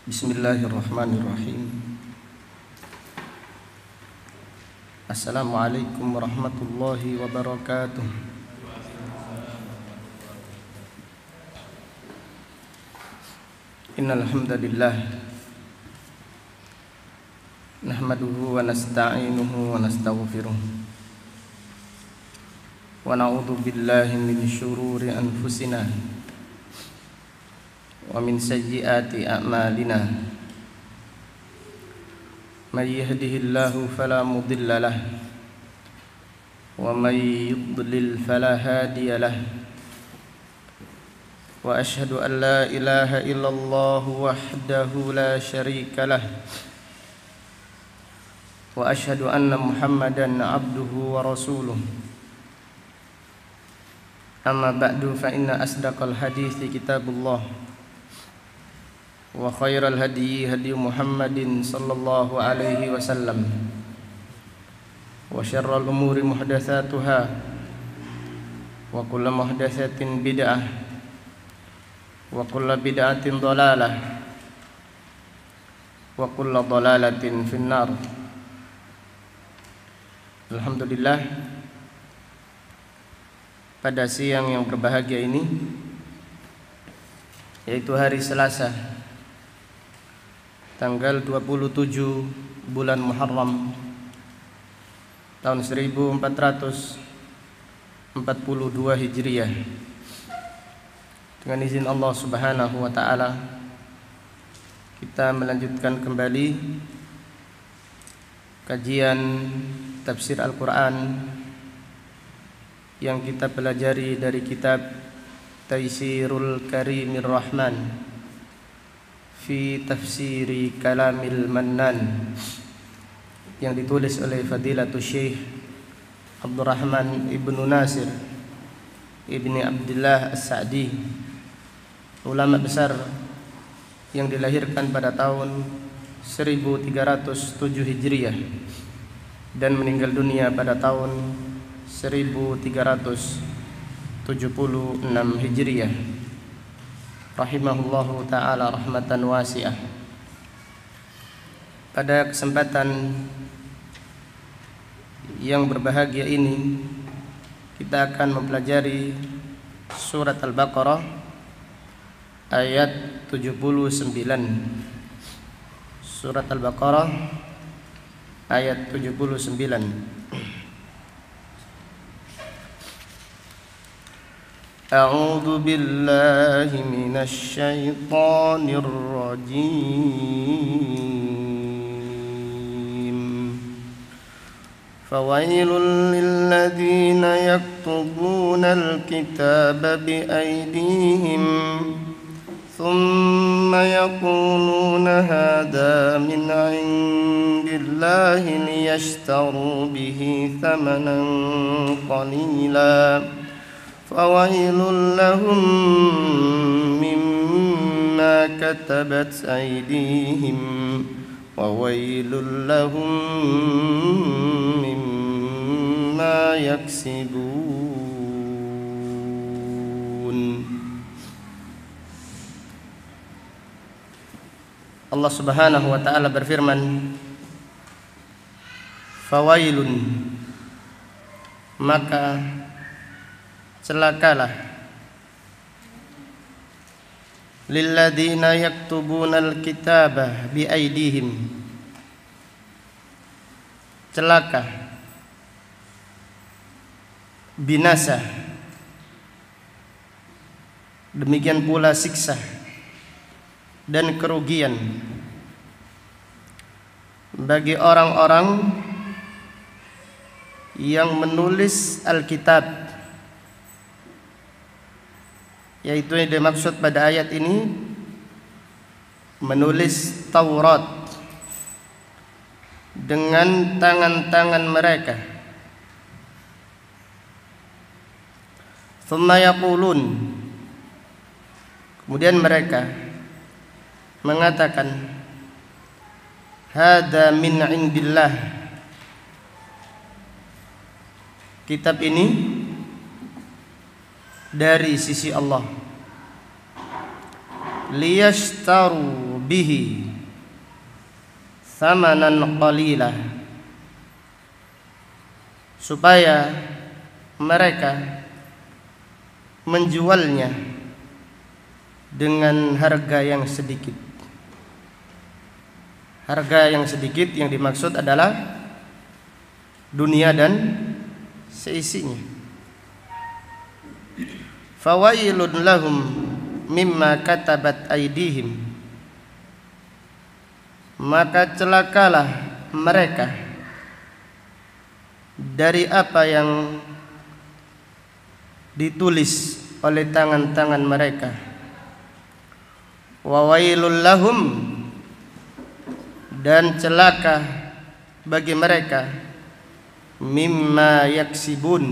Bismillahirrahmanirrahim. Assalamualaikum warahmatullahi wabarakatuh. Innal hamdalillah nahmaduhu wa nasta'inuhu wa nastaghfiruh wa na'udzu billahi min syururi anfusina wa min sayyiati a'malina. May yahdihillahu fala mudilla lahu wa may yudlil fala hadiya lahu. Wa ashhadu an la ilaha illallah wahdahu la syarika lahu wa ashhadu anna Muhammadan abduhu wa rasuluh. Amma ba'du, fa inna asdaqal hadithi kitabullah wa khairal hadyi hadyu Muhammadin sallallahu alaihi wasallam wa syarral umuri muhdatsatuha wa kullu muhdatsatin bid'ah wa kullu bid'atin dhalalah wa kullu dhalalatin finnar. Alhamdulillah, pada siang yang berbahagia ini, yaitu hari Selasa tanggal 27 bulan Muharram tahun 1442 Hijriah, dengan izin Allah Subhanahu wa taala kita melanjutkan kembali kajian tafsir Al-Qur'an yang kita pelajari dari kitab Taysirul Karimir Rahman fi tafsiri kalamil mannan, yang ditulis oleh Fadilatul Syekh Abdurrahman ibnu Nasir ibni Abdullah As-Sa'di, ulama besar yang dilahirkan pada tahun 1307 Hijriah dan meninggal dunia pada tahun 1376 Hijriah, rahimahullahu ta'ala rahmatan wasi'ah. Pada kesempatan yang berbahagia ini kita akan mempelajari surat Al-Baqarah ayat 79. Surat Al-Baqarah ayat 79. A'udzu billahi minasy syaithanir rajim. Fawailul lil ladzina yaktubunal kitaba bi aydihim thumma yaquluna hadha min 'indillahi liyashtaru bihi thamanan qalila. Fawailul lahum mimma katabat aydihim wa wailul lahum mimma yaksibun. Allah Subhanahu wa ta'ala berfirman, fawailun, maka celakalah, lilladzina yaktubunal kitaba bi aydihim, celaka, binasa, demikian pula siksa dan kerugian bagi orang-orang yang menulis Alkitab, yaitu yang dimaksud pada ayat ini menulis Taurat dengan tangan-tangan mereka. Thumma yaqulun, kemudian mereka mengatakan, hadza min indillah, kitab ini dari sisi Allah, liyashtaru bihi thamanan qalila, supaya mereka menjualnya dengan harga yang sedikit. Harga yang sedikit yang dimaksud adalah dunia dan seisinya. Fawailun lahum mimma katabat aydihim, maka celakalah mereka dari apa yang ditulis oleh tangan-tangan mereka. Wa wailul lahum, dan celaka bagi mereka, mimma yaksibun,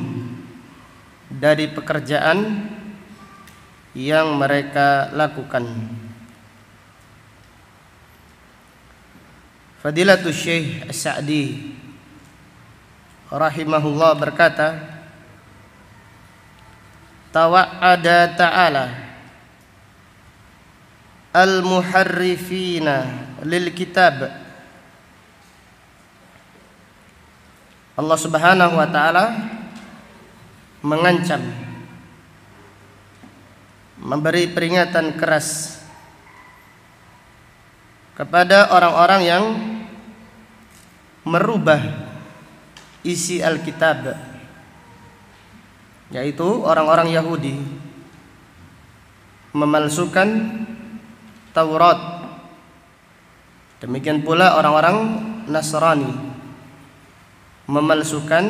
dari pekerjaan yang mereka lakukan. Fadilatul Syekh As-Sa'di rahimahullah berkata, tawa'ada ta'ala al-muharrifina lil kitab. Allah Subhanahu wa taala mengancam, memberi peringatan keras kepada orang-orang yang merubah isi Alkitab, yaitu orang-orang Yahudi, memalsukan Taurat. Demikian pula orang-orang Nasrani memalsukan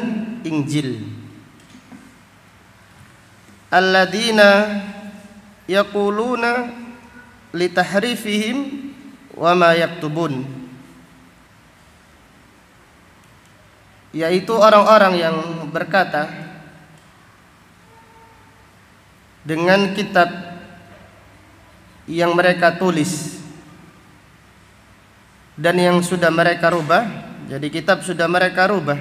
Injil. Alladzina yaquluna litahrifihim wa ma yaktubun, yaitu orang-orang yang berkata dengan kitab yang mereka tulis dan yang sudah mereka rubah. Jadi kitab sudah mereka rubah,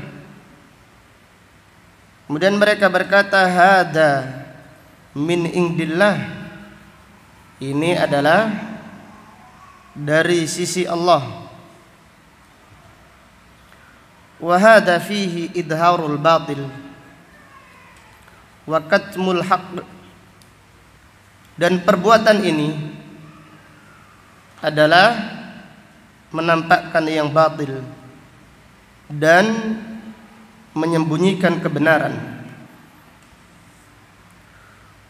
kemudian mereka berkata hada min indillah, ini adalah dari sisi Allah. Wa hada fihi idharul batil wa katmul haqq, dan perbuatan ini adalah menampakkan yang batil dan menyembunyikan kebenaran.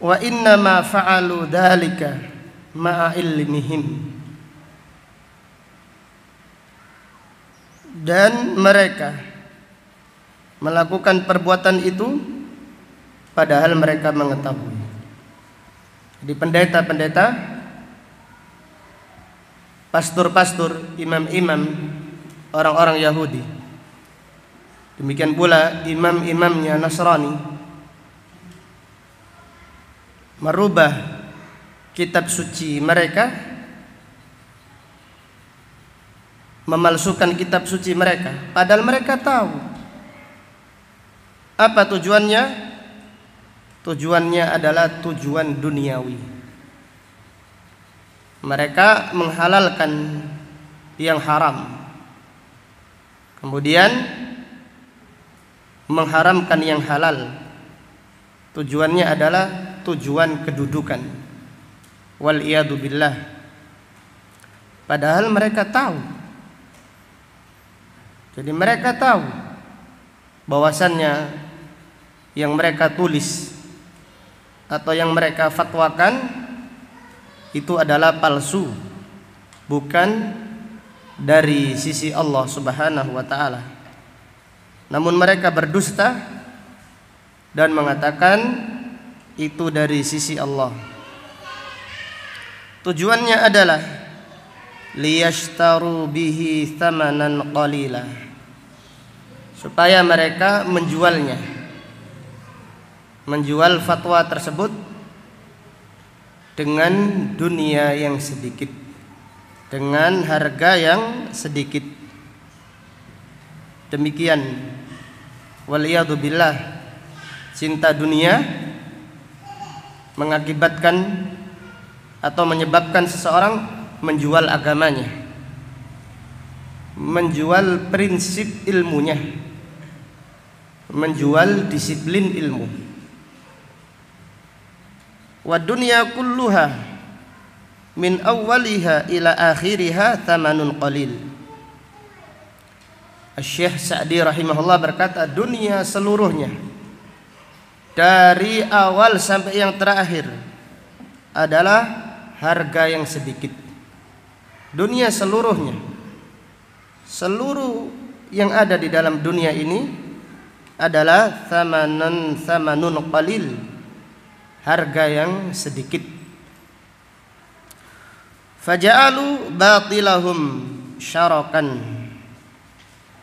Wa inna ma fa'alu dzalika ma'a ilmihim, dan mereka melakukan perbuatan itu padahal mereka mengetahui. Jadi pendeta-pendeta, pastor-pastor, imam-imam orang-orang Yahudi, demikian pula imam-imamnya Nasrani, merubah kitab suci mereka, memalsukan kitab suci mereka, padahal mereka tahu apa tujuannya. Tujuannya adalah tujuan duniawi. Mereka menghalalkan yang haram, kemudian mengharamkan yang halal. Tujuannya adalah tujuan kedudukan. Wal iyadu billah. Padahal mereka tahu. Jadi mereka tahu bahwasannya yang mereka tulis atau yang mereka fatwakan itu adalah palsu, bukan dari sisi Allah Subhanahu wa taala. Namun mereka berdusta dan mengatakan itu dari sisi Allah. Tujuannya adalah liyashtaru bihi thamanan qalila, supaya mereka menjual fatwa tersebut dengan dunia yang sedikit, dengan harga yang sedikit. Demikian, waliyadu billah, cinta dunia mengakibatkan atau menyebabkan seseorang menjual agamanya, menjual prinsip ilmunya, menjual disiplin ilmu. Wa dunya kulluha min awwaliha ila akhiriha thamanun qalil. Syekh Sa'di rahimahullah berkata, dunia seluruhnya dari awal sampai yang terakhir adalah harga yang sedikit. Dunia seluruhnya, seluruh yang ada di dalam dunia ini adalah thamanun qalil, harga yang sedikit. Faja'alu batilahum syarakan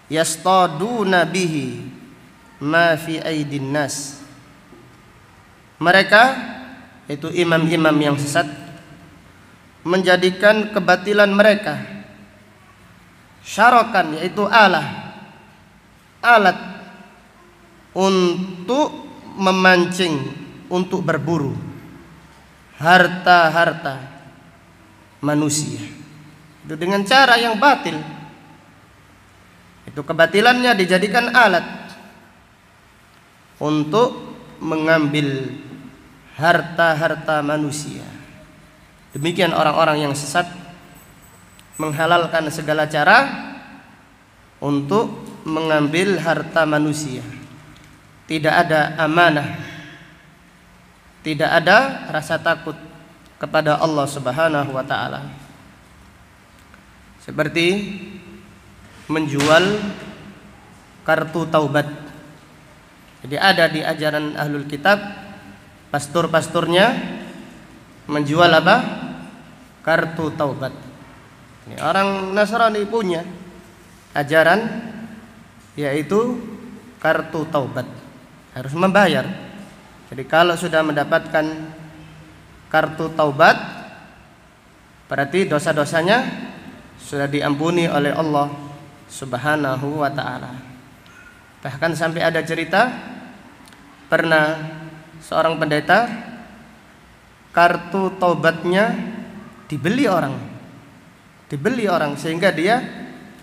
yastaduna bihi ma fi aidin nas. Mereka, itu imam-imam yang sesat, menjadikan kebatilan mereka syarakan, yaitu alat untuk memancing, untuk berburu harta-harta manusia. Itu dengan cara yang batil. Itu kebatilannya dijadikan alat untuk mengambil harta-harta manusia. Demikian orang-orang yang sesat menghalalkan segala cara untuk mengambil harta manusia. Tidak ada amanah, tidak ada rasa takut kepada Allah Subhanahu wa taala. Seperti menjual kartu taubat. Jadi ada di ajaran ahlul kitab, pastor-pastornya menjual apa? Kartu taubat. Ini orang Nasrani punya ajaran, yaitu kartu taubat, harus membayar. Jadi kalau sudah mendapatkan kartu taubat, berarti dosa-dosanya sudah diampuni oleh Allah Subhanahu wa ta'ala. Bahkan sampai ada cerita, pernah seorang pendeta kartu taubatnya dibeli orang sehingga dia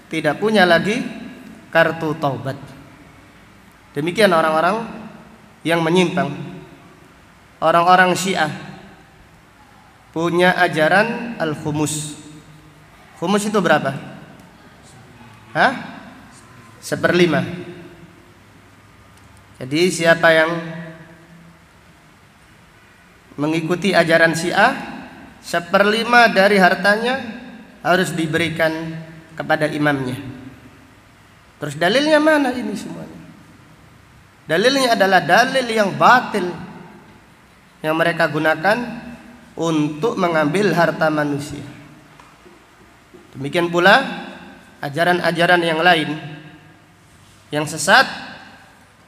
tidak punya lagi kartu taubat. Demikian orang-orang yang menyimpang. Orang-orang Syiah punya ajaran al-khumus. Khumus itu berapa? 1/5. Jadi siapa yang mengikuti ajaran Syiah, 1/5 dari hartanya harus diberikan kepada imamnya. Terus dalilnya mana ini semuanya? Dalilnya adalah dalil yang batil yang mereka gunakan untuk mengambil harta manusia. Demikian pula ajaran-ajaran yang lain yang sesat,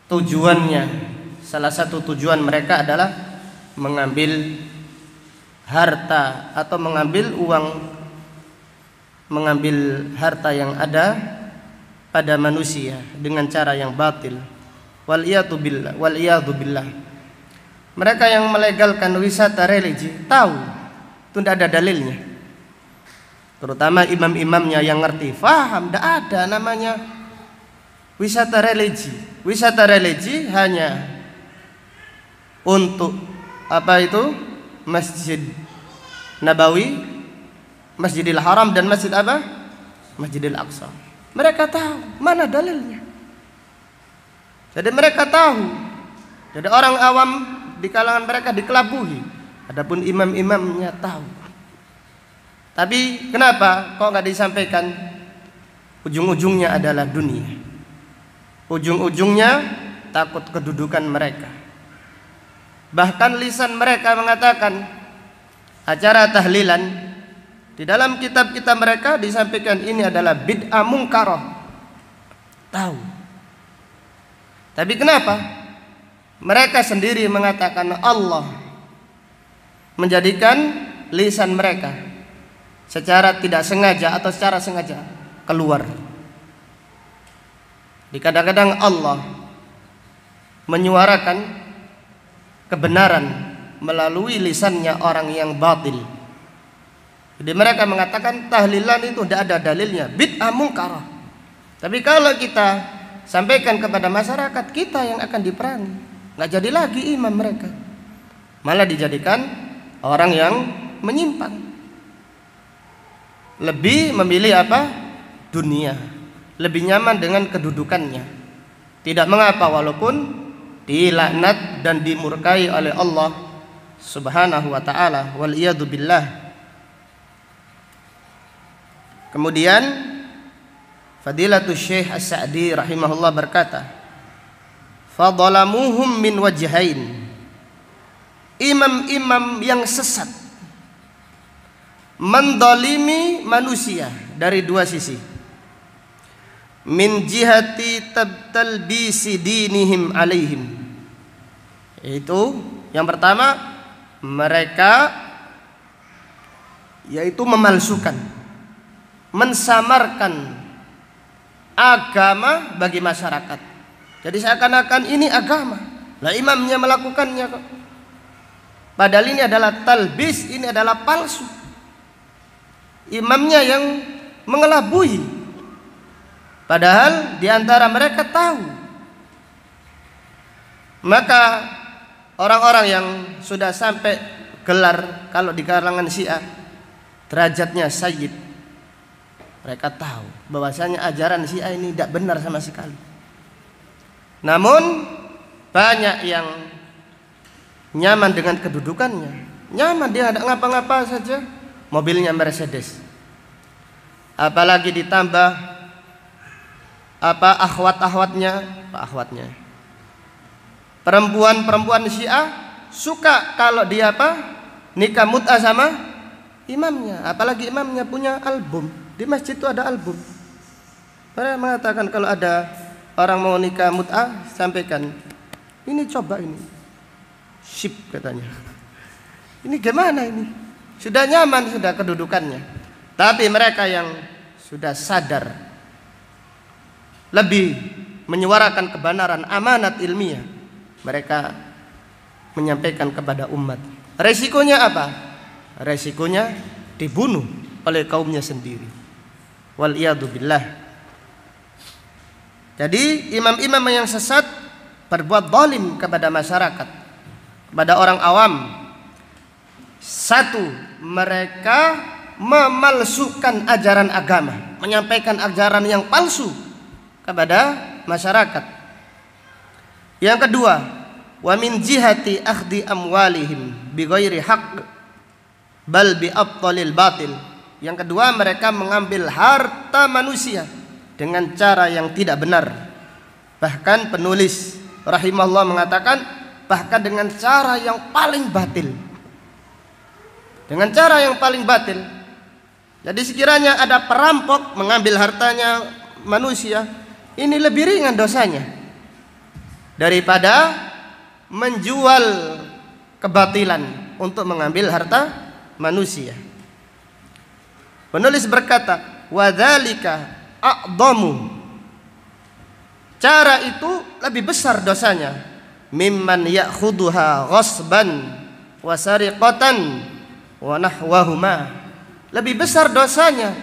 tujuannya, salah satu tujuan mereka adalah mengambil harta atau mengambil uang, mengambil harta yang ada pada manusia dengan cara yang batil. Waliyadu billah. Mereka yang melegalkan wisata religi tahu itu tidak ada dalilnya. Terutama imam-imamnya yang ngerti, faham, tidak ada namanya wisata religi. Wisata religi hanya untuk apa itu? Masjid Nabawi, Masjidil Haram, dan Masjid apa? Masjidil Aqsa. Mereka tahu, mana dalilnya? Jadi mereka tahu. Jadi orang awam di kalangan mereka dikelabui. Adapun imam-imamnya tahu. Tapi kenapa kok nggak disampaikan? Ujung-ujungnya adalah dunia. Ujung-ujungnya takut kedudukan mereka. Bahkan lisan mereka mengatakan acara tahlilan di dalam kitab-kitab mereka disampaikan ini adalah bid'ah mungkarah. Tahu. Tapi kenapa? Mereka sendiri mengatakan Allah menjadikan lisan mereka secara tidak sengaja atau secara sengaja keluar. Di kadang-kadang Allah menyuarakan kebenaran melalui lisannya orang yang batil, Jadi mereka mengatakan tahlilan itu tidak ada dalilnya, bid'ah mungkarah. Tapi kalau kita sampaikan kepada masyarakat, kita yang akan diperangi. Nggak jadi lagi imam mereka, malah dijadikan orang yang menyimpang. Lebih memilih apa? Dunia. Lebih nyaman dengan kedudukannya. Tidak mengapa walaupun dilaknat dan dimurkai oleh Allah Subhanahu wa ta'ala, wal iyadu billah. Kemudian Fadilatul Syekh As-Sa'di rahimahullah berkata, fadalamuhum min wajhain. Imam-imam yang sesat mendolimi manusia dari dua sisi. Min jihati talbisi dinihim alaihim. Itu yang pertama, mereka yaitu memalsukan, mensamarkan agama bagi masyarakat. Jadi seakan-akan ini agama, lah imamnya melakukannya kok. Padahal ini adalah talbis, ini adalah palsu. Imamnya yang mengelabui. Padahal diantara mereka tahu. Maka orang-orang yang sudah sampai gelar, kalau di kalangan Syiah derajatnya sayyid, mereka tahu bahwasanya ajaran Syiah ini tidak benar sama sekali. Namun banyak yang nyaman dengan kedudukannya, nyaman, dia tidak ngapa-ngapa saja, mobilnya Mercedes. Apalagi ditambah apa akhwat-akhwatnya, perempuan-perempuan Syiah suka kalau dia apa? Nikah mut'ah sama imamnya. Apalagi imamnya punya album. Di masjid itu ada album. Mereka mengatakan kalau ada orang mau nikah mut'ah, sampaikan, ini coba ini, sip katanya. Ini gimana ini? Sudah nyaman sudah kedudukannya. Tapi mereka yang sudah sadar, lebih menyuarakan kebenaran, amanat ilmiah, mereka menyampaikan kepada umat. Resikonya apa? Resikonya dibunuh oleh kaumnya sendiri. Wal iyadu billah. Jadi imam-imam yang sesat berbuat zalim kepada masyarakat, kepada orang awam. Satu, mereka memalsukan ajaran agama, menyampaikan ajaran yang palsu kepada masyarakat. Yang kedua, wa min jihati akhdi amwalihim bighairi haqq bal bi abtalil batil. Yang kedua, mereka mengambil harta manusia dengan cara yang tidak benar. Bahkan penulis rahimahullah mengatakan bahkan dengan cara yang paling batil. Dengan cara yang paling batil. Jadi sekiranya ada perampok mengambil hartanya manusia, ini lebih ringan dosanya daripada menjual kebatilan untuk mengambil harta manusia. Penulis berkata, wadzalika a'dhamu. Cara itu lebih besar dosanya mimman ya'khuduha ghasban wa sariqatan wa nahwahuma. Lebih besar dosanya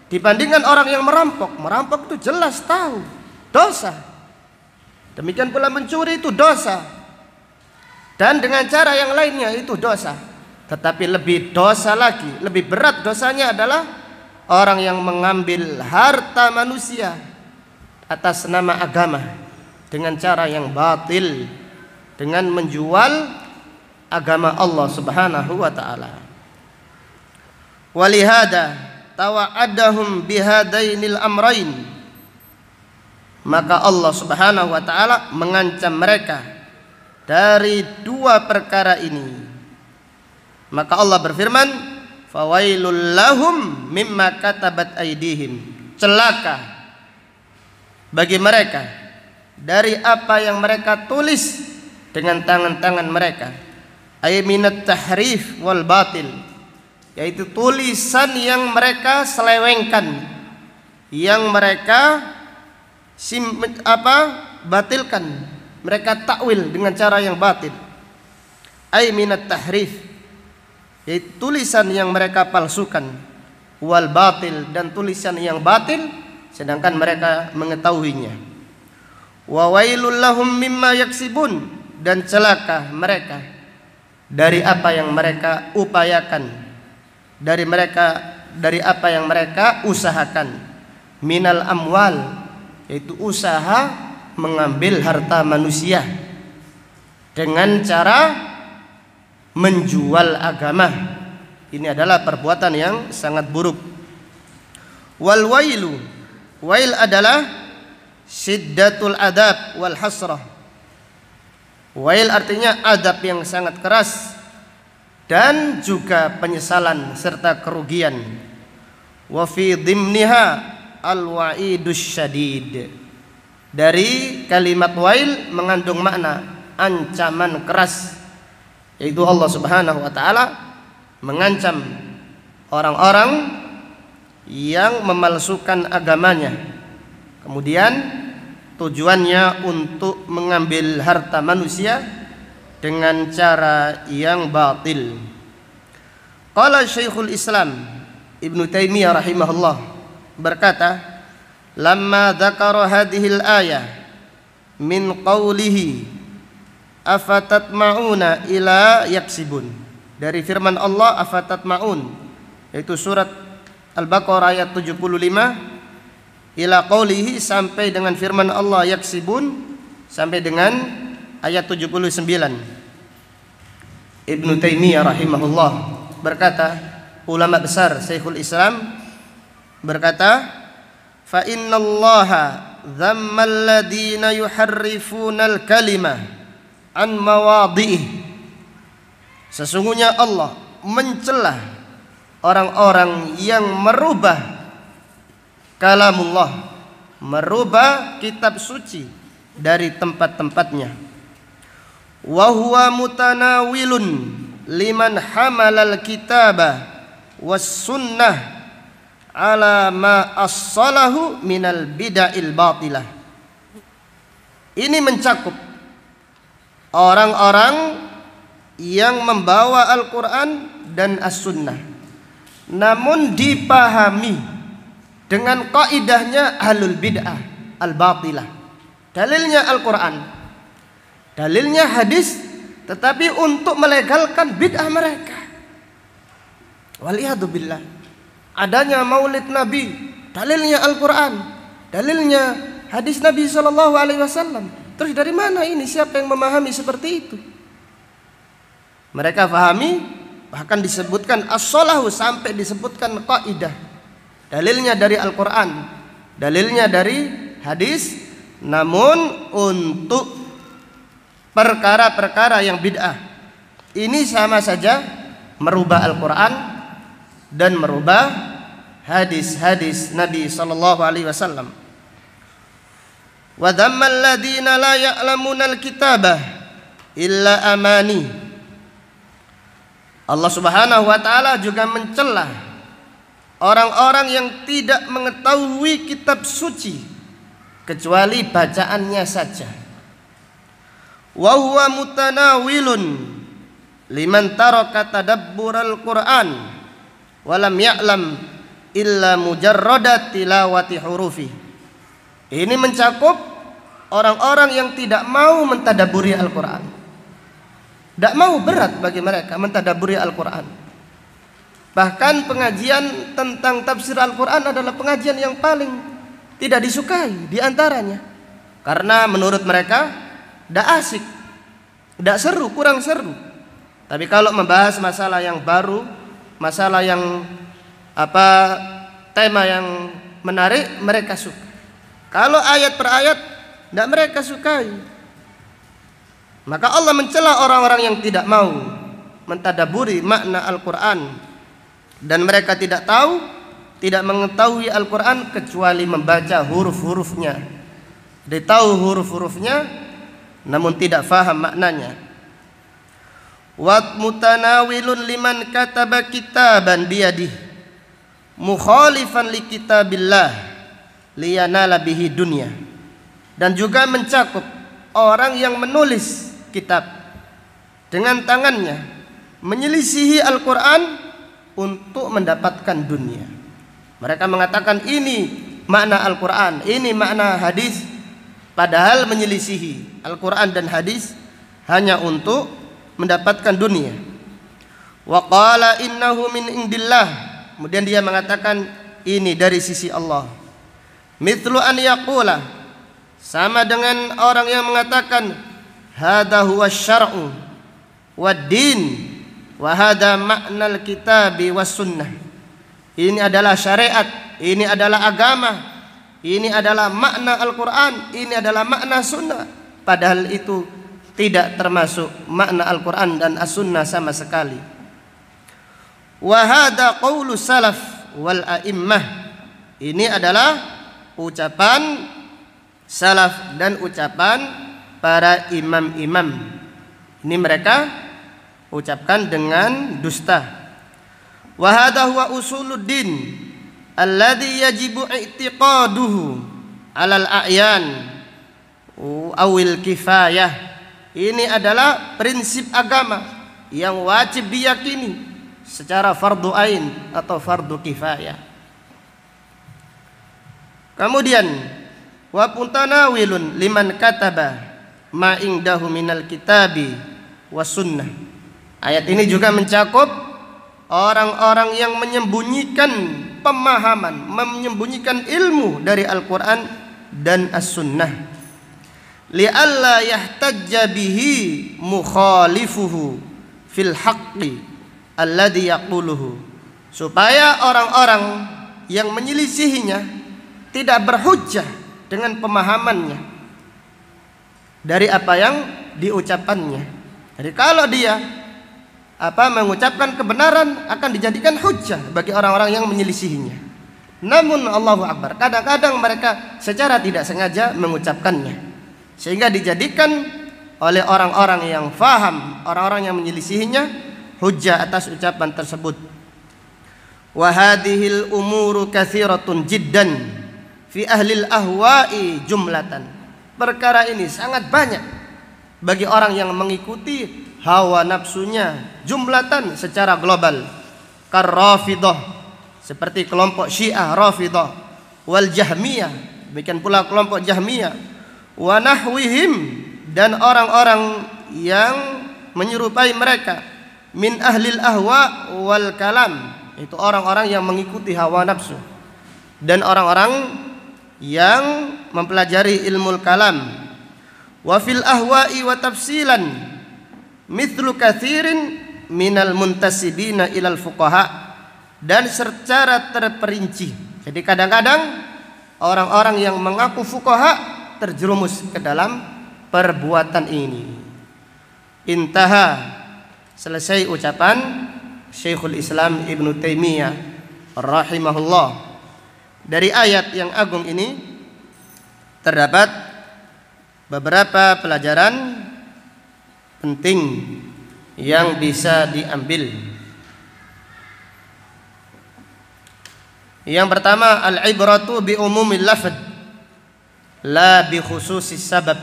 dibandingkan orang yang merampok. Merampok itu jelas tahu dosa. Demikian pula mencuri itu dosa. Dan dengan cara yang lainnya itu dosa. Tetapi lebih dosa lagi, lebih berat dosanya adalah orang yang mengambil harta manusia atas nama agama dengan cara yang batil, dengan menjual agama Allah Subhanahu wa ta'ala. Walihada tawa'adahum bihadainil amrain. Maka Allah Subhanahu wa ta'ala mengancam mereka dari dua perkara ini. Maka Allah berfirman, fawailul lahum mimma katabat aydihim. Celaka bagi mereka dari apa yang mereka tulis dengan tangan-tangan mereka. Ay minat tahrif wal batil, yaitu tulisan yang mereka selewengkan, yang mereka batilkan, mereka takwil dengan cara yang batil. Ay minat tahrif yaitu tulisan yang mereka palsukan, wal batil, dan tulisan yang batil sedangkan mereka mengetahuinya. Wa wailul lahum mimma yaksibun, dan celaka mereka dari apa yang mereka upayakan, dari apa yang mereka usahakan, minal amwal, yaitu usaha mengambil harta manusia dengan cara menjual agama. Ini adalah perbuatan yang sangat buruk. Wal wailu, wail adalah syiddatul adab wal hasrah. Wail artinya adab yang sangat keras dan juga penyesalan serta kerugian. Wa fi dhimniha al wa'idus syadid. Dari kalimat wail mengandung makna ancaman keras, yaitu Allah Subhanahu wa taala mengancam orang-orang yang memalsukan agamanya, kemudian tujuannya untuk mengambil harta manusia dengan cara yang batil. Qala Syekhul Islam Ibnu Taimiyah rahimahullah berkata, lamma dzakara hadhil ayah min qawlihi afatatma'una ila yaksibun, dari firman Allah afatatma'un, yaitu surat Al-Baqarah ayat 75, ila qawlihi, sampai dengan firman Allah yaksibun, sampai dengan ayat 79. Ibnu Taimiyah rahimahullah berkata, ulama besar Syekhul Islam berkata, fa innallaha dhammal ladina yuharrifunal kalimah an mawadhi'ih, sesungguhnya Allah mencela orang-orang yang merubah kalamullah, merubah kitab suci dari tempat-tempatnya. Wa huwa mutanawilun liman hamalal kitaba was sunnah ala ma as-salahu minal bid'il batilah. Ini mencakup orang-orang yang membawa Al-Quran dan As-Sunnah, namun dipahami dengan kaidahnya ahlul bid'ah al-batilah. Dalilnya Al-Quran, dalilnya hadis, tetapi untuk melegalkan bid'ah mereka. Waliyadzubillah. Adanya maulid Nabi, dalilnya Al-Quran, dalilnya hadis Nabi SAW. Terus dari mana ini? Siapa yang memahami seperti itu? Mereka pahami, bahkan disebutkan as-salahu, sampai disebutkan kaidah. Dalilnya dari Al-Quran, dalilnya dari hadis, namun untuk perkara-perkara yang bid'ah ini sama saja merubah Al-Quran dan merubah hadis-hadis Nabi SAW. Wa dhammal ladina la ya'lamunal kitabah illa amani. Allah Subhanahu wa taala juga mencela orang-orang yang tidak mengetahui kitab suci kecuali bacaannya saja. Wa huwa mutanawilun liman taraka tadabbural Qur'an wa lam ya'lam illa mujarrada tilawati hurufi. Ini mencakup orang-orang yang tidak mau mentadaburi Al-Quran. Tidak mau, berat bagi mereka mentadaburi Al-Quran. Bahkan pengajian tentang tafsir Al-Quran adalah pengajian yang paling tidak disukai di antaranya, karena menurut mereka tidak asik, tidak seru, kurang seru. Tapi kalau membahas masalah yang baru, masalah yang tema yang menarik, mereka suka. Kalau ayat per ayat tidak mereka sukai. Maka Allah mencela orang-orang yang tidak mau mentadaburi makna Al-Quran, dan mereka tidak tahu, tidak mengetahui Al-Quran kecuali membaca huruf-hurufnya. Dia tahu huruf-hurufnya namun tidak faham maknanya. Wa mutanawilun liman kataba kitaban biyadihi mukhalifan li kitabillah liyanala bihi dunya. Dan juga mencakup orang yang menulis kitab dengan tangannya, menyelisihi Al-Quran untuk mendapatkan dunia. Mereka mengatakan ini makna Al-Quran, ini makna hadis, padahal menyelisihi Al-Quran dan hadis hanya untuk mendapatkan dunia. Wa qala innahu min indillah, kemudian dia mengatakan ini dari sisi Allah. Mithlu an yaqula, sama dengan orang yang mengatakan hadza huwa syar'u wad din wa hadza ma'nal kitabi was sunnah. Ini adalah syariat, ini adalah agama, ini adalah makna Al-Quran, ini adalah makna sunnah. Padahal itu tidak termasuk makna Al-Quran dan As-Sunnah sama sekali. Wa hadza qaulu salaf wal a'immah. Ini adalah ucapan salaf dan ucapan para imam-imam. Ini mereka ucapkan dengan dusta. Wa hadha huwa usuluddin alladhi yajibu i'tiqaduhu 'alal a'yan awil kifayah. Ini adalah prinsip agama yang wajib diyakini secara fardu ain atau fardu kifayah. Kemudian wa puntanawilun liman kataba ma indahu minal kitabi was sunnah. Ayat ini juga mencakup orang-orang yang menyembunyikan pemahaman, menyembunyikan ilmu dari Al-Quran dan As-Sunnah. Li'alla yahtajja bihi mukhalifuhu fil haqqi alladhi yaquluhu. Supaya orang-orang yang menyelisihinya tidak berhujjah dengan pemahamannya dari apa yang diucapannya. Jadi kalau dia mengucapkan kebenaran akan dijadikan hujjah bagi orang-orang yang menyelisihinya. Namun Allahu Akbar, kadang-kadang mereka secara tidak sengaja mengucapkannya, sehingga dijadikan oleh orang-orang yang faham, orang-orang yang menyelisihinya, hujjah atas ucapan tersebut. Wa hadhil umuru katsiratun jiddan fi ahlil ahwa'i jumlatan. Perkara ini sangat banyak bagi orang yang mengikuti hawa nafsunya jumlatan secara global. Kar-Rafidah, seperti kelompok Syiah Rafidah, wal Jahmiyah, demikian pula kelompok Jahmiyah, wa nahwihim, dan orang-orang yang menyerupai mereka, min ahlil ahwa wal kalam, itu orang-orang yang mengikuti hawa nafsu dan orang-orang yang mempelajari ilmu kalam. Wa fil ahwa'i wa tafsilan mithlu kathirin minal muntasibina ilal fuqaha, dan secara terperinci. Jadi kadang-kadang orang-orang yang mengaku fuqaha terjerumus ke dalam perbuatan ini. Intaha, selesai ucapan Syekhul Islam Ibnu Taimiyah rahimahullah. Dari ayat yang agung ini terdapat beberapa pelajaran penting yang bisa diambil. Yang pertama, al-ibratu bi umumil lafz la bi khususis sabab.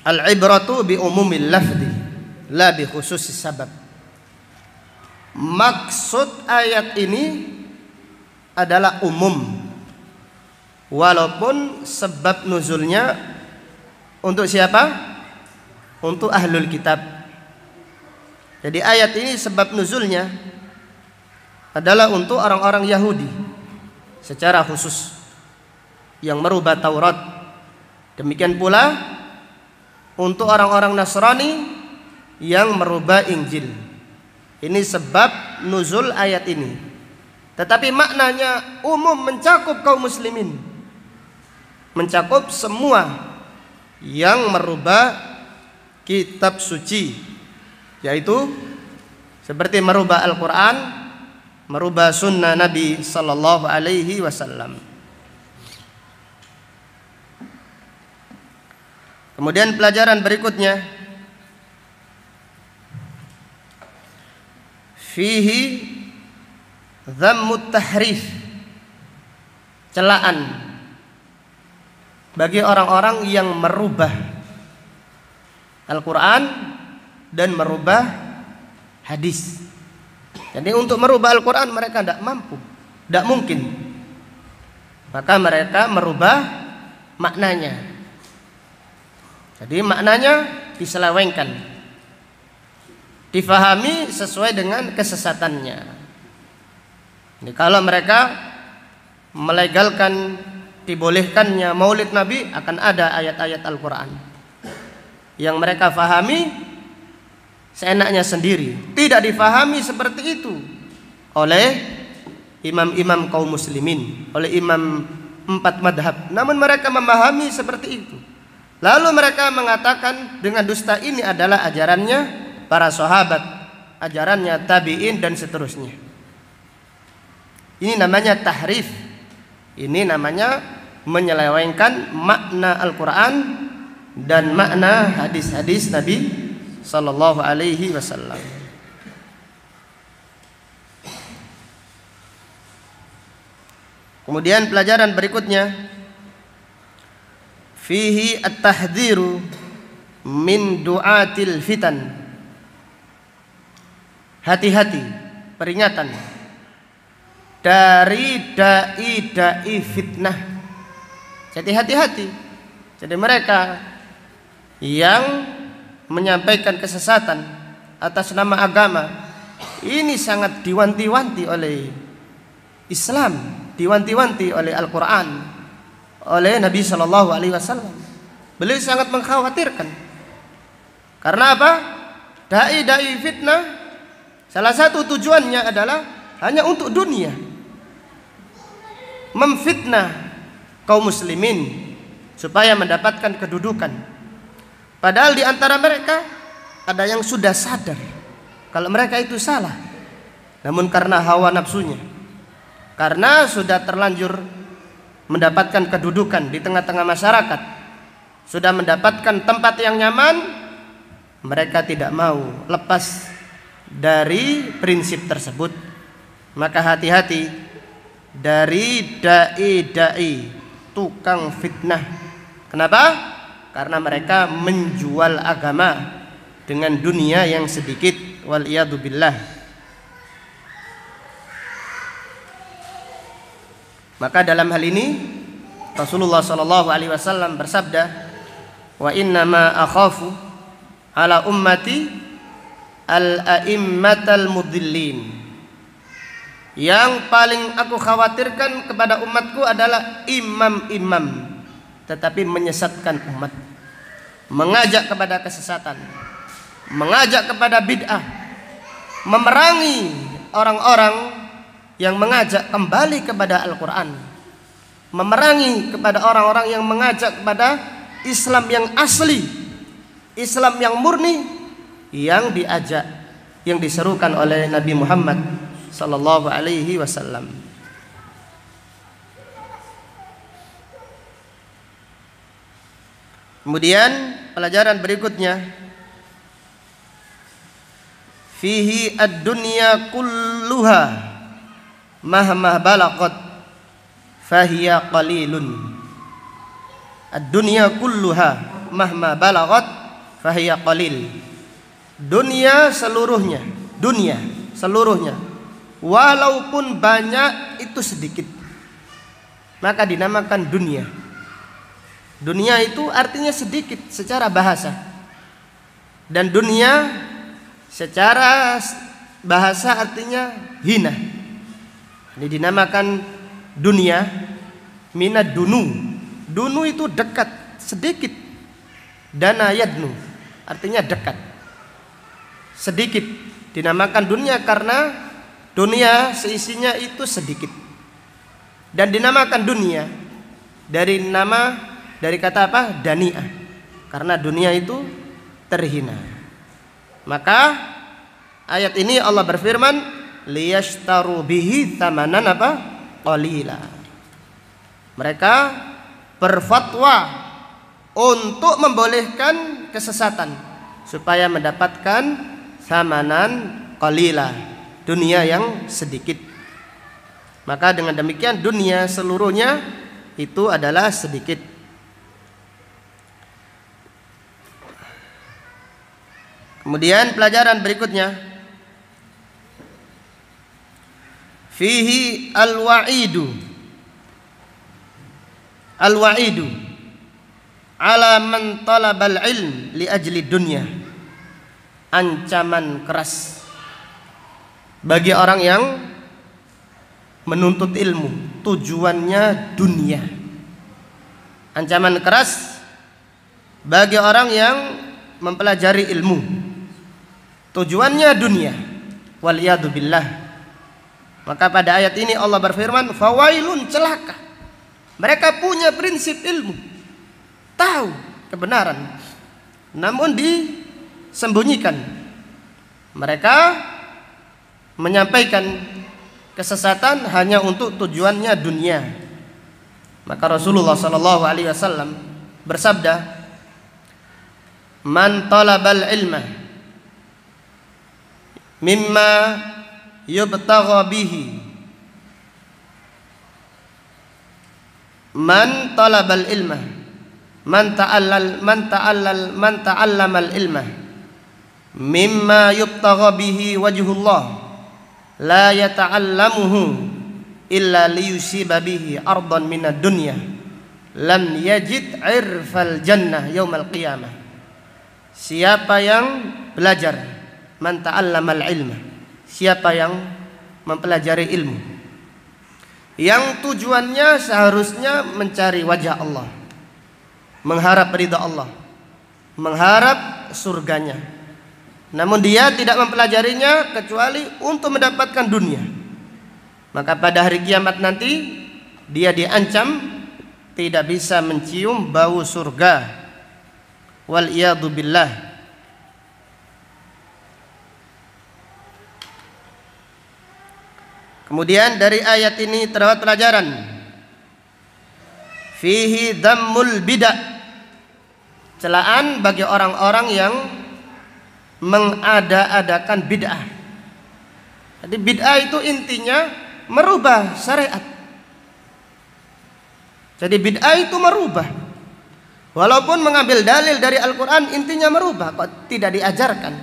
Al-ibratu bi umumil lafz la bi khususis sabab. Maksud ayat ini adalah umum, walaupun sebab nuzulnya untuk siapa? Untuk ahlul kitab. Jadi ayat ini sebab nuzulnya adalah untuk orang-orang Yahudi secara khusus yang merubah Taurat. Demikian pula untuk orang-orang Nasrani yang merubah Injil. Ini sebab nuzul ayat ini. Tetapi maknanya umum, mencakup kaum muslimin, mencakup semua yang merubah kitab suci, yaitu seperti merubah Al-Quran, merubah sunnah Nabi sallallahu alaihi wasallam. Kemudian pelajaran berikutnya, fihi dhammut tahrif, celaan bagi orang-orang yang merubah Al-Quran dan merubah hadis. Jadi untuk merubah Al-Quran mereka tidak mampu, tidak mungkin. Maka mereka merubah maknanya. Jadi maknanya diselewengkan, difahami sesuai dengan kesesatannya. Jadi kalau mereka melegalkan dibolehkannya maulid Nabi, akan ada ayat-ayat Al-Quran yang mereka fahami seenaknya sendiri, tidak difahami seperti itu oleh imam-imam kaum muslimin, oleh imam 4 madhab. Namun mereka memahami seperti itu. Lalu mereka mengatakan dengan dusta ini adalah ajarannya para sahabat, ajarannya tabi'in dan seterusnya. Ini namanya tahrif. Ini namanya menyelewengkan makna Al-Quran dan makna hadis-hadis Nabi sallallahu alaihi wasallam. Kemudian pelajaran berikutnya, fihi at-tahdhiru min du'atil fitan. Hati-hati, peringatan dari dai-dai fitnah. Jadi hati-hati. Jadi mereka yang menyampaikan kesesatan atas nama agama ini sangat diwanti-wanti oleh Islam, diwanti-wanti oleh Al-Quran, oleh Nabi Shallallahu Alaihi Wasallam. Beliau sangat mengkhawatirkan. Karena apa? Dai-dai fitnah salah satu tujuannya adalah hanya untuk dunia, memfitnah kaum muslimin supaya mendapatkan kedudukan. Padahal di antara mereka ada yang sudah sadar kalau mereka itu salah, namun karena hawa nafsunya, karena sudah terlanjur mendapatkan kedudukan di tengah-tengah masyarakat, sudah mendapatkan tempat yang nyaman, mereka tidak mau lepas dari prinsip tersebut. Maka hati-hati dari dai-dai tukang fitnah. Kenapa? Karena mereka menjual agama dengan dunia yang sedikit. Wal iyadu billah. Maka dalam hal ini Rasulullah sallallahu alaihi wasallam bersabda, "Wa inna ma akhafu ala ummati al-a'immatal mudillin." Yang paling aku khawatirkan kepada umatku adalah imam-imam tetapi menyesatkan umat, mengajak kepada kesesatan, mengajak kepada bid'ah, memerangi orang-orang yang mengajak kembali kepada Al-Quran, memerangi kepada orang-orang yang mengajak kepada Islam yang asli, Islam yang murni, yang diajak, yang diserukan oleh Nabi Muhammad sallallahu alaihi wasallam. Kemudian pelajaran berikutnya, fihi ad-dunya kulluha mahma balaqat fahiya qalilun. Ad-dunya kulluha mahma balaqat fahiya qalil. Dunia seluruhnya, dunia seluruhnya, walaupun banyak itu sedikit, maka dinamakan dunia. Dunia itu artinya sedikit secara bahasa, dan dunia secara bahasa artinya hina. Ini dinamakan dunia minad dunu. Dunu itu dekat, sedikit. Dana yadnu artinya dekat, sedikit. Dinamakan dunia karena dunia seisinya itu sedikit. Dan dinamakan dunia dari kata apa? Dani'ah. Karena dunia itu terhina. Maka ayat ini Allah berfirman, liyashtaru bihi thamanan apa? Qalila. Mereka berfatwa untuk membolehkan kesesatan supaya mendapatkan thamanan qalila, dunia yang sedikit. Maka dengan demikian dunia seluruhnya itu adalah sedikit. Kemudian pelajaran berikutnya, fihi al-wa'idu ala man talabal ilm li ajli dunya. Ancaman keras bagi orang yang menuntut ilmu tujuannya dunia. Ancaman keras bagi orang yang mempelajari ilmu tujuannya dunia. Waliyadu billah. Maka pada ayat ini Allah berfirman, fawailun, celaka. Mereka punya prinsip ilmu, tahu kebenaran, namun disembunyikan. Mereka menyampaikan kesesatan hanya untuk tujuannya dunia. Maka Rasulullah sallallahu alaihi wasallam bersabda, man talabal ilma mimma yubtagha bihi, man talabal ilma, man ta'allamal ilma mimma yubtagha bihi wajhullah la yata'allamuhu illa liyusiba bihi ardan minad dunya lam yajid irfal jannah yaumal qiyamah. Siapa yang belajar, man ta'allamal ilma, siapa yang mempelajari ilmu yang tujuannya seharusnya mencari wajah Allah, mengharap ridha Allah, mengharap surganya, namun dia tidak mempelajarinya kecuali untuk mendapatkan dunia, maka pada hari kiamat nanti dia diancam tidak bisa mencium bau surga. Wal iyadu billah. Kemudian dari ayat ini terdapat pelajaran, fihi dhammul bid'ah, celaan bagi orang-orang yang mengada-adakan bid'ah. Jadi bid'ah itu intinya merubah syariat. Jadi bid'ah itu merubah, walaupun mengambil dalil dari Al-Quran, intinya merubah. Kok tidak diajarkan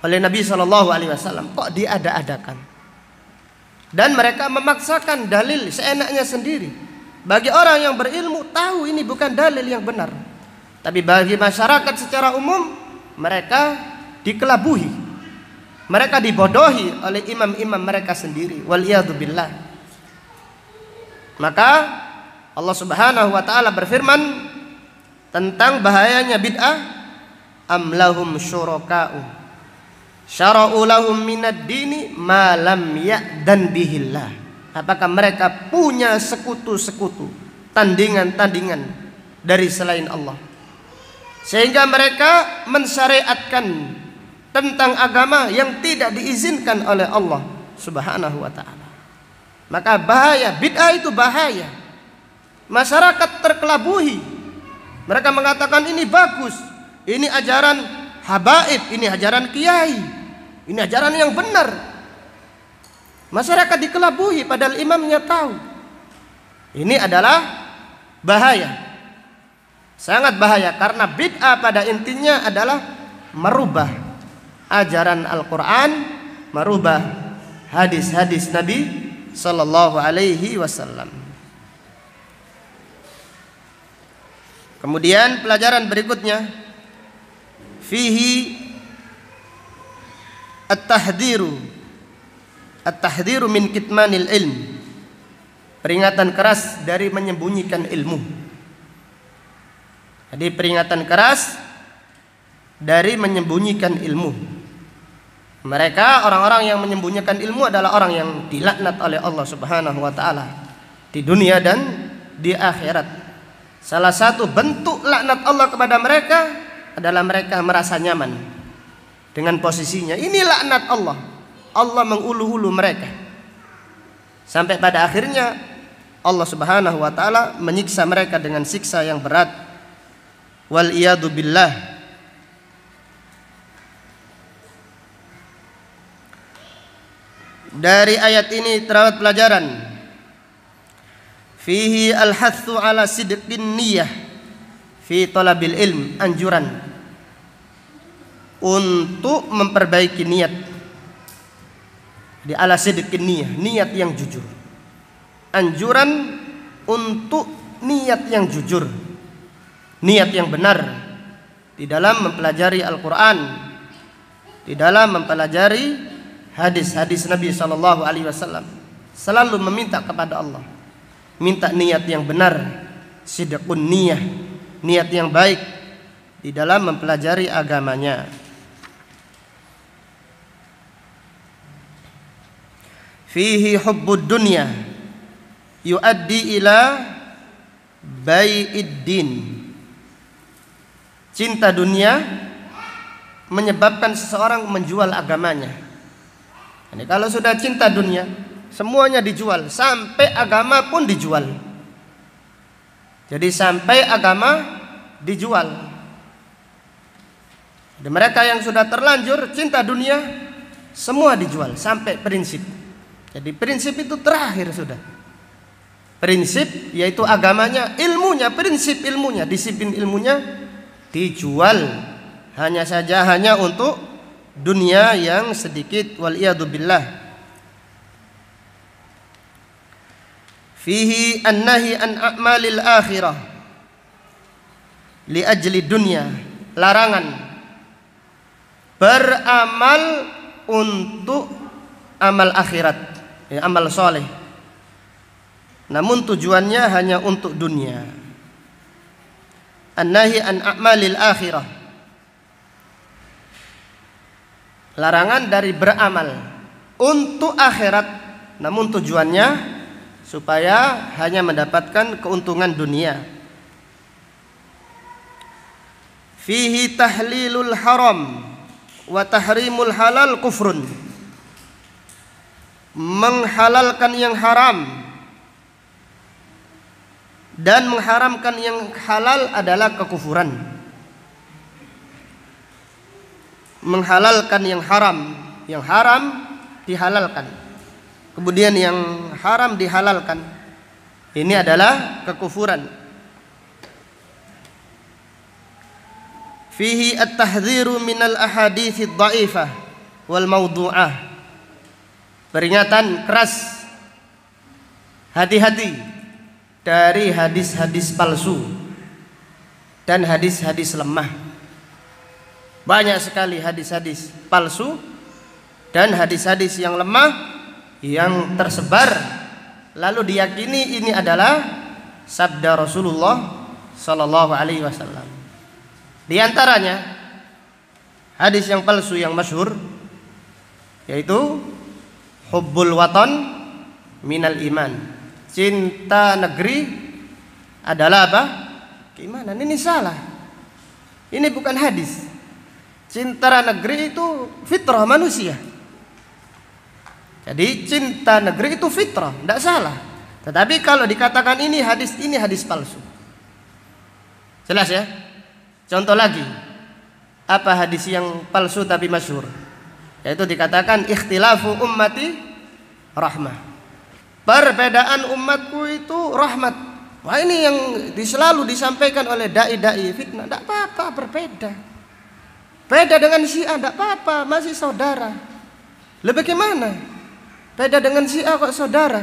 oleh Nabi SAW, kok diada-adakan. Dan mereka memaksakan dalil seenaknya sendiri. Bagi orang yang berilmu tahu ini bukan dalil yang benar, tapi bagi masyarakat secara umum mereka dikelabuhi, mereka dibodohi oleh imam-imam mereka sendiri. Waliyadu billah. Maka Allah Subhanahu wa taala berfirman tentang bahayanya bid'ah, am lahum syuraka'u syara'u lahum minad dini ma lam ya'dan bihillah. Apakah mereka punya sekutu-sekutu, tandingan-tandingan dari selain Allah, sehingga mereka mensyariatkan tentang agama yang tidak diizinkan oleh Allah Subhanahu wa taala. Maka bahaya, bid'ah itu bahaya. Masyarakat terkelabuhi. Mereka mengatakan ini bagus, ini ajaran habaib, ini ajaran kiai, ini ajaran yang benar. Masyarakat dikelabuhi padahal imamnya tahu. Ini adalah bahaya, sangat bahaya, karena bid'ah pada intinya adalah merubah ajaran Al-Quran, merubah hadis-hadis Nabi Sallallahu Alaihi Wasallam. Kemudian pelajaran berikutnya, fihi at-tahdhiru min kitmanil ilm, peringatan keras dari menyembunyikan ilmu. Jadi peringatan keras dari menyembunyikan ilmu. Mereka orang-orang yang menyembunyikan ilmu adalah orang yang dilaknat oleh Allah Subhanahu wa taala di dunia dan di akhirat. Salah satu bentuk laknat Allah kepada mereka adalah mereka merasa nyaman dengan posisinya. Ini laknat Allah. Allah mengulu-hulu mereka sampai pada akhirnya Allah Subhanahu wa taala menyiksa mereka dengan siksa yang berat. Wal iyadu billah. Dari ayat ini terdapat pelajaran, fihi al-hathu ala sidqin niyyah fi talabil ilm, anjuran untuk memperbaiki niat. Di ala sidqin niat yang jujur. Anjuran untuk niat yang jujur, niat yang benar di dalam mempelajari Al-Quran, di dalam mempelajari hadis-hadis Nabi SAW. Selalu meminta kepada Allah, minta niat yang benar, sidqun niat yang baik di dalam mempelajari agamanya. Fihi hubbud dunya yuaddi ila bai'id din. Cinta dunia menyebabkan seseorang menjual agamanya. Jadi kalau sudah cinta dunia, semuanya dijual, sampai agama pun dijual. Jadi sampai agama dijual. Dan mereka yang sudah terlanjur cinta dunia, semua dijual sampai prinsip. Jadi prinsip itu terakhir sudah. Prinsip yaitu agamanya, ilmunya, prinsip ilmunya, disiplin ilmunya dijual. Hanya saja hanya untuk dunia yang sedikit, wal iyadu billah. Fihi an-nahi an a'malil akhirah li ajli dunya. Larangan beramal untuk amal akhirat, amal soleh, namun tujuannya hanya untuk dunia. An-nahi an a'malil akhirah. Larangan dari beramal untuk akhirat, namun tujuannya supaya hanya mendapatkan keuntungan dunia. Fihi tahlilul haram wa tahrimul halal kufrun. Menghalalkan yang haram dan mengharamkan yang halal adalah kekufuran. Menghalalkan yang haram dihalalkan, kemudian yang haram dihalalkan, ini adalah kekufuran. Fihi at-tahdhiru minal ahaditsid dha'ifah wal mawdu'ah. Peringatan keras, hati-hati dari hadis-hadis palsu dan hadis-hadis lemah. Banyak sekali hadis-hadis palsu dan hadis-hadis yang lemah yang tersebar, lalu diyakini ini adalah sabda Rasulullah sallallahu alaihi wasallam. Di antaranya hadis yang palsu yang masyhur yaitu hubbul watan minal iman. Cinta negeri adalah apa? Keimanan. Ini salah. Ini bukan hadis. Cinta negeri itu fitrah manusia. Jadi cinta negeri itu fitrah, tidak salah. Tetapi kalau dikatakan ini hadis palsu. Jelas ya? Contoh lagi. Apa hadis yang palsu tapi masyhur? Yaitu dikatakan ikhtilafu ummati rahmah. Perbedaan umatku itu rahmat. Wah, ini yang selalu disampaikan oleh dai-dai fitnah. Tidak apa-apa berbeda. Beda dengan Syiah, tidak apa-apa, masih saudara. Lebih bagaimana? Beda dengan Syiah kok saudara?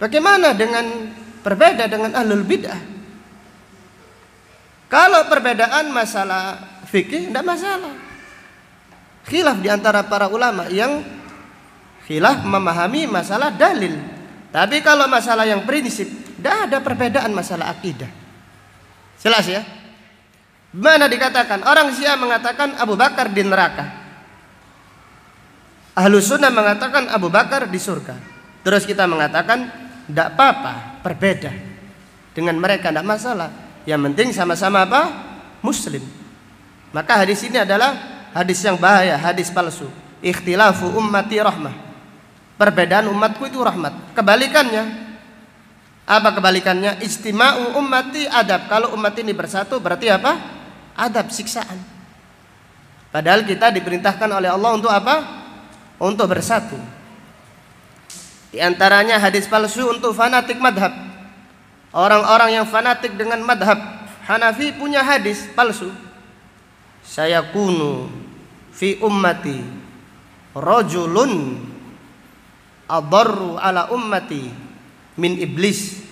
Bagaimana dengan berbeda dengan ahlul bid'ah? Kalau perbedaan masalah fikih, tidak masalah. Khilaf di antara para ulama yang khilaf memahami masalah dalil. Tapi kalau masalah yang prinsip, tidak ada perbedaan masalah akidah. Jelas ya? Mana dikatakan orang Syiah mengatakan Abu Bakar di neraka, Ahlus Sunnah mengatakan Abu Bakar di surga. Terus kita mengatakan tidak apa-apa, berbeda dengan mereka, tidak masalah. Yang penting sama-sama apa? Muslim. Maka hadis ini adalah hadis yang bahaya, hadis palsu. Ikhtilafu ummati rahmah. Perbedaan umatku itu rahmat. Kebalikannya apa kebalikannya? Istima'u ummati adab. Kalau umat ini bersatu berarti apa? Adab, siksaan. Padahal kita diperintahkan oleh Allah untuk apa? Untuk bersatu. Di antaranya hadis palsu untuk fanatik madhab. Orang-orang yang fanatik dengan madhab Hanafi punya hadis palsu. sayakunu fi ummati rajulun adarru ala ummati min iblis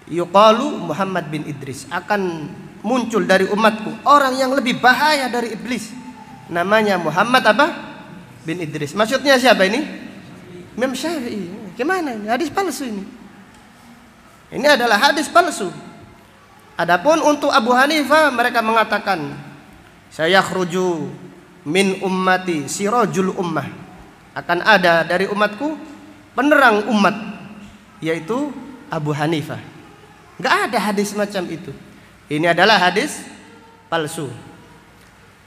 yuqalu Muhammad bin Idris. Akan muncul dari umatku orang yang lebih bahaya dari iblis, namanya Muhammad apa? Bin Idris. Maksudnya siapa ini? Imam Syafi'i. Gimana ini? Hadis palsu ini. Ini adalah hadis palsu. Adapun untuk Abu Hanifah, mereka mengatakan sayakhruju min ummati sirajul ummah, akan ada dari umatku penerang umat, yaitu Abu Hanifah. Enggak ada hadis macam itu. Ini adalah hadis palsu.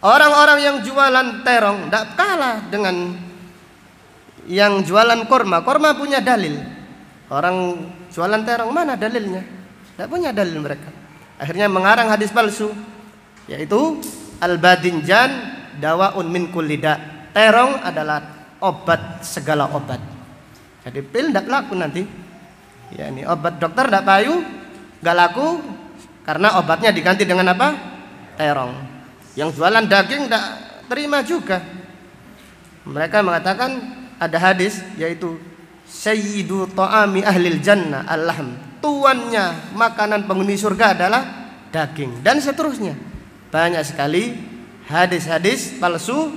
Orang-orang yang jualan terong tidak kalah dengan yang jualan korma. Korma punya dalil. Orang jualan terong mana dalilnya? Tidak punya dalil mereka. Akhirnya mengarang hadis palsu, yaitu al-badinjan dawaun min kulli da. Terong adalah obat segala obat. Jadi pil tidak laku nanti. Ya, ini obat dokter tidak payu, nggak laku karena obatnya diganti dengan apa? Terong. Yang jualan daging tidak terima juga. Mereka mengatakan ada hadis, yaitu sayyidu ta'ami ahlil jannah al-lahm, tuannya makanan penghuni surga adalah daging, dan seterusnya. Banyak sekali hadis-hadis palsu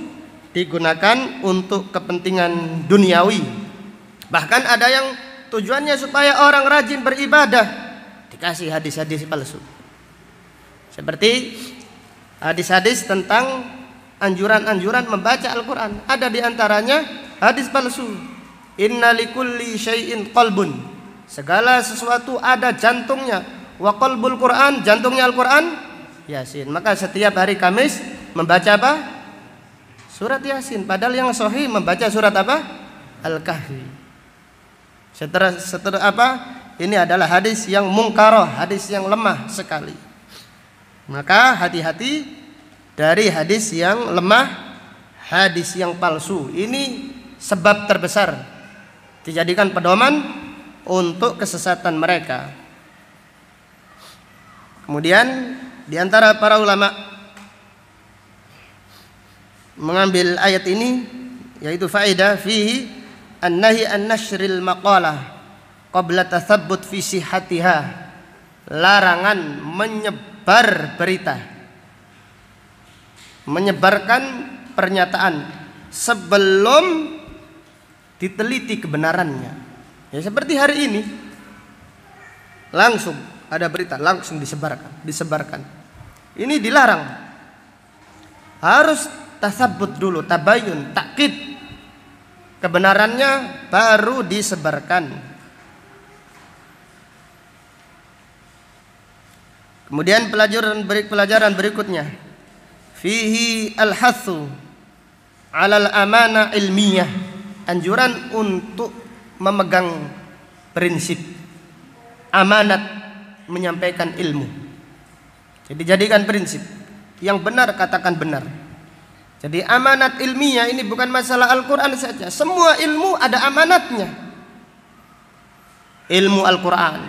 digunakan untuk kepentingan duniawi. Bahkan ada yang tujuannya supaya orang rajin beribadah, dikasih hadis-hadis palsu. Seperti hadis-hadis tentang anjuran-anjuran membaca Al-Quran. Ada diantaranya hadis palsu. Inna likulli syai'in qalbun, segala sesuatu ada jantungnya. Wa qalbul Quran, jantungnya Al-Quran Yasin. Maka setiap hari Kamis membaca apa? Surat Yasin. Padahal yang sahih membaca surat apa? Al-Kahfi. Setelah apa? Ini adalah hadis yang mungkaroh, hadis yang lemah sekali. Maka hati-hati dari hadis yang lemah, hadis yang palsu. Ini sebab terbesar dijadikan pedoman untuk kesesatan mereka. Kemudian di antara para ulama mengambil ayat ini, yaitu faedah fihi an-nahi an nashril maqalah qabla tathabbut fi sihhatiha, larangan menyebar berita, menyebarkan pernyataan sebelum diteliti kebenarannya. Ya, seperti hari ini langsung ada berita, langsung disebarkan. Ini dilarang. Harus tasabbut dulu, tabayun, takkid kebenarannya baru disebarkan. Kemudian pelajaran berikutnya, fihi al-hathu 'alal amanah ilmiyah, anjuran untuk memegang prinsip amanat menyampaikan ilmu. Jadi jadikan prinsip yang benar, katakan benar. Jadi amanat ilmiah ini bukan masalah Al-Quran saja. Semua ilmu ada amanatnya. Ilmu Al-Quran,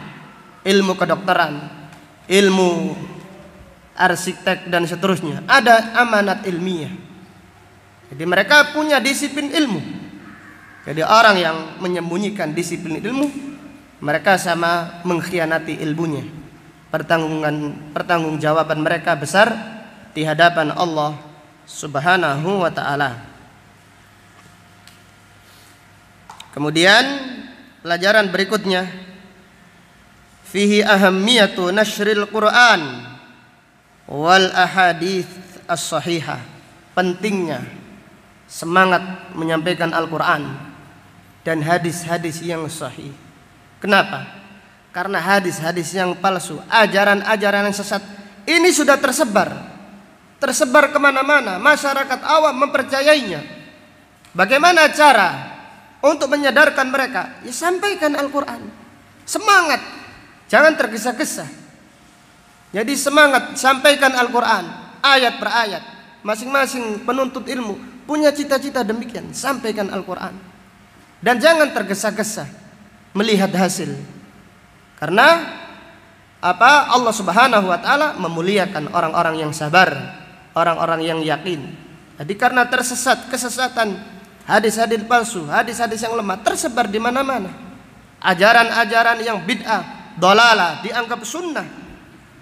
ilmu kedokteran, ilmu arsitek dan seterusnya, ada amanat ilmiah. Jadi mereka punya disiplin ilmu. Jadi orang yang menyembunyikan disiplin ilmu, mereka sama mengkhianati ilmunya. Pertanggungjawaban mereka besar di hadapan Allah Subhanahu wa ta'ala. Kemudian pelajaran berikutnya, fihi ahammiyatu nashril Quran wal ahadits as-sahihah, pentingnya semangat menyampaikan Al-Quran dan hadis-hadis yang sahih. Kenapa? Karena hadis-hadis yang palsu, ajaran-ajaran yang sesat ini sudah tersebar kemana-mana. Masyarakat awam mempercayainya. Bagaimana cara untuk menyadarkan mereka? Ya, sampaikan Al-Quran. Semangat, jangan tergesa-gesa. Jadi semangat, sampaikan Al-Quran ayat per ayat. Masing-masing penuntut ilmu punya cita-cita demikian, sampaikan Al-Quran. Dan jangan tergesa-gesa melihat hasil. Karena Allah Subhanahu wa taala memuliakan orang-orang yang sabar, orang-orang yang yakin. Jadi karena tersesat, kesesatan, hadis-hadis palsu, hadis-hadis yang lemah tersebar di mana-mana. Ajaran-ajaran yang bid'ah, dhalalah, dianggap sunnah,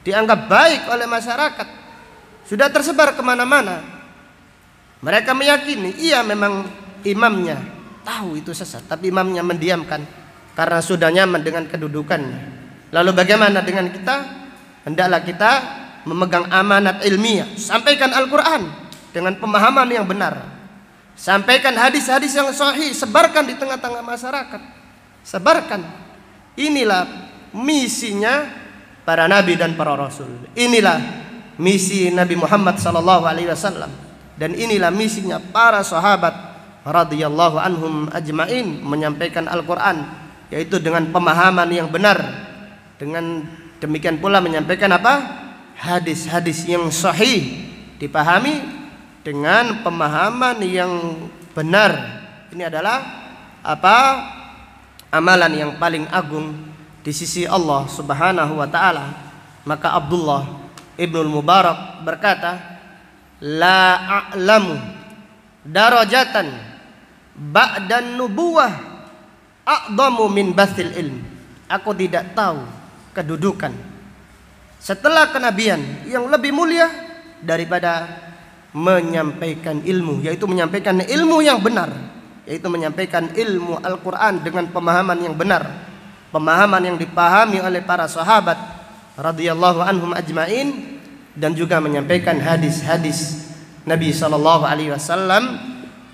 dianggap baik oleh masyarakat, sudah tersebar kemana-mana. Mereka meyakini, iya memang imamnya tahu itu sesat, tapi imamnya mendiamkan karena sudah nyaman dengan kedudukannya. Lalu bagaimana dengan kita? Hendaklah kita memegang amanat ilmiah, sampaikan Al-Quran dengan pemahaman yang benar, sampaikan hadis-hadis yang sahih, sebarkan di tengah-tengah masyarakat, sebarkan. Inilah misinya para nabi dan para rasul. Inilah misi Nabi Muhammad SAW, dan inilah misinya para sahabat radhiyallahu anhum ajmain, menyampaikan Al-Quran, yaitu dengan pemahaman yang benar. Dengan demikian pula menyampaikan apa? Hadis-hadis yang sahih, dipahami dengan pemahaman yang benar. Ini adalah apa? Amalan yang paling agung di sisi Allah Subhanahu wa taala. Maka Abdullah Ibnul Mubarak berkata, la a'lamu darajatan ba'dan nubuwah a'dhamu min bathil ilm. Aku tidak tahu kedudukan setelah kenabian yang lebih mulia daripada menyampaikan ilmu, yaitu menyampaikan ilmu yang benar, yaitu menyampaikan ilmu Al-Quran dengan pemahaman yang benar, pemahaman yang dipahami oleh para sahabat radhiyallahu anhum ajmain, dan juga menyampaikan hadis-hadis Nabi SAW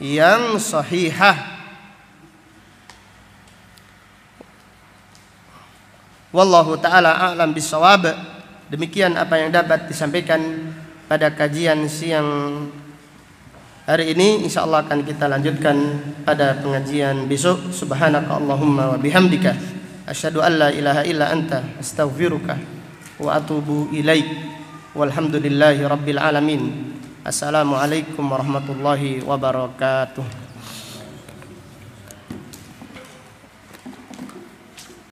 yang sahihah. Wallahu ta'ala a'lam bissawab. Demikian apa yang dapat disampaikan pada kajian siang hari ini. InsyaAllah akan kita lanjutkan pada pengajian besok. Subhanaka Allahumma wa bihamdika asyhadu an la ilaha illa anta astaghfiruka wa atubu ilaik. Walhamdulillahi rabbil alamin. Assalamualaikum warahmatullahi wabarakatuh.